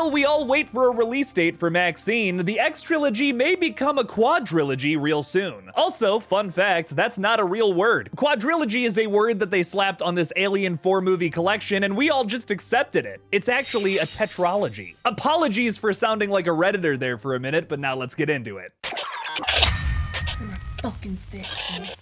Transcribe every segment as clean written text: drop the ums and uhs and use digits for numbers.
While we all wait for a release date for Maxine, the X trilogy may become a quadrilogy real soon. Also, fun fact, that's not a real word. Quadrilogy is a word that they slapped on this Alien 4 movie collection, and we all just accepted it. It's actually a tetralogy. Apologies for sounding like a Redditor there for a minute, but now let's get into it. You're fucking sexy.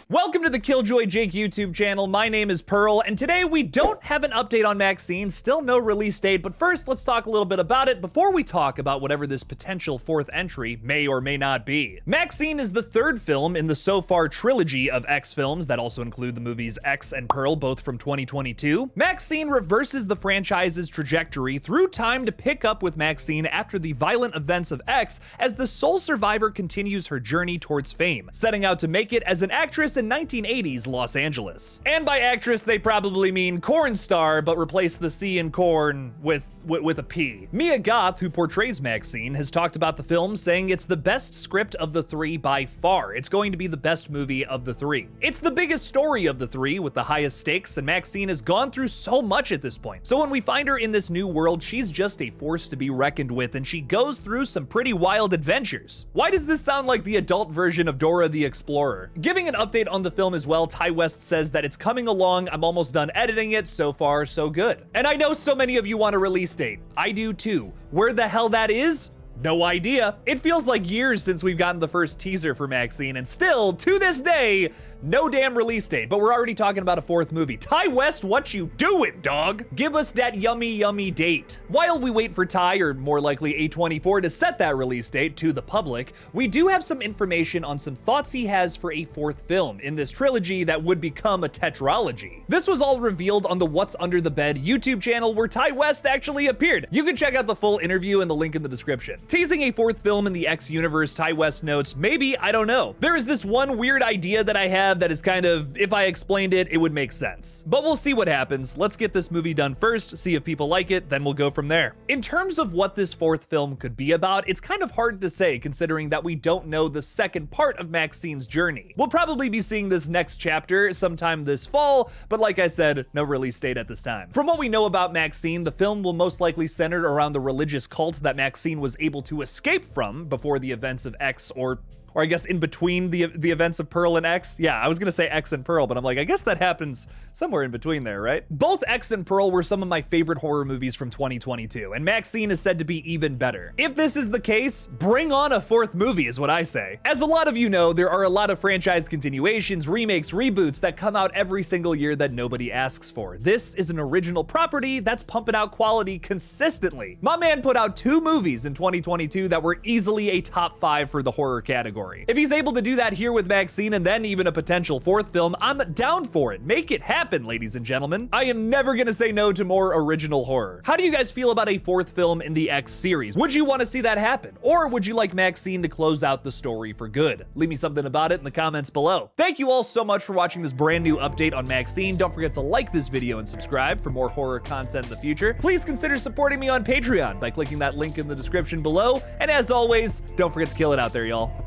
Welcome to the KillJoy Jake YouTube channel. My name is Pearl, and today we don't have an update on Maxine, still no release date, but first let's talk a little bit about it before we talk about whatever this potential fourth entry may or may not be. Maxine is the third film in the so far trilogy of X films that also include the movies X and Pearl, both from 2022. Maxine reverses the franchise's trajectory through time to pick up with Maxine after the violent events of X as the sole survivor continues her journey towards fame, setting out to make it as an actress in 1980s Los Angeles. And by actress, they probably mean corn star, but replace the C in corn with a P. Mia Goth, who portrays Maxine, has talked about the film, saying it's the best script of the three by far. It's going to be the best movie of the three. It's the biggest story of the three with the highest stakes, and Maxine has gone through so much at this point. So when we find her in this new world, she's just a force to be reckoned with, and she goes through some pretty wild adventures. Why does this sound like the adult version of Dora the Explorer? Giving an update on the film as well, Ty West says that it's coming along, I'm almost done editing it, so far so good. And I know so many of you want a release date. I do too. Where the hell that is? No idea. It feels like years since we've gotten the first teaser for Maxine, and still, to this day, no damn release date, but we're already talking about a fourth movie. Ty West, what you doing, dog? Give us that yummy date. While we wait for Ty, or more likely A24, to set that release date to the public, we do have some information on some thoughts he has for a fourth film in this trilogy that would become a tetralogy. This was all revealed on the What's Under the Bed YouTube channel where Ty West actually appeared. You can check out the full interview in the link in the description. Teasing a fourth film in the X universe, Ty West notes, maybe, I don't know. There is this one weird idea that I have that is kind of, if I explained it, it would make sense. But we'll see what happens. Let's get this movie done first, see if people like it, then we'll go from there. In terms of what this fourth film could be about, it's kind of hard to say considering that we don't know the second part of Maxine's journey. We'll probably be seeing this next chapter sometime this fall, but like I said, no release date at this time. From what we know about Maxine, the film will most likely center around the religious cult that Maxine was able to escape from before the events of X, or I guess in between the events of Pearl and X. Yeah, I was gonna say X and Pearl, but I'm like, I guess that happens somewhere in between there, right? Both X and Pearl were some of my favorite horror movies from 2022, and Maxine is said to be even better. If this is the case, bring on a fourth movie is what I say. As a lot of you know, there are a lot of franchise continuations, remakes, reboots that come out every single year that nobody asks for. This is an original property that's pumping out quality consistently. My man put out 2 movies in 2022 that were easily a top 5 for the horror category. If he's able to do that here with Maxine and then even a potential fourth film, I'm down for it. Make it happen, ladies and gentlemen. I am never gonna say no to more original horror. How do you guys feel about a fourth film in the X series? Would you want to see that happen? Or would you like Maxine to close out the story for good? Leave me something about it in the comments below. Thank you all so much for watching this brand new update on Maxine. Don't forget to like this video and subscribe for more horror content in the future. Please consider supporting me on Patreon by clicking that link in the description below. And as always, don't forget to kill it out there, y'all.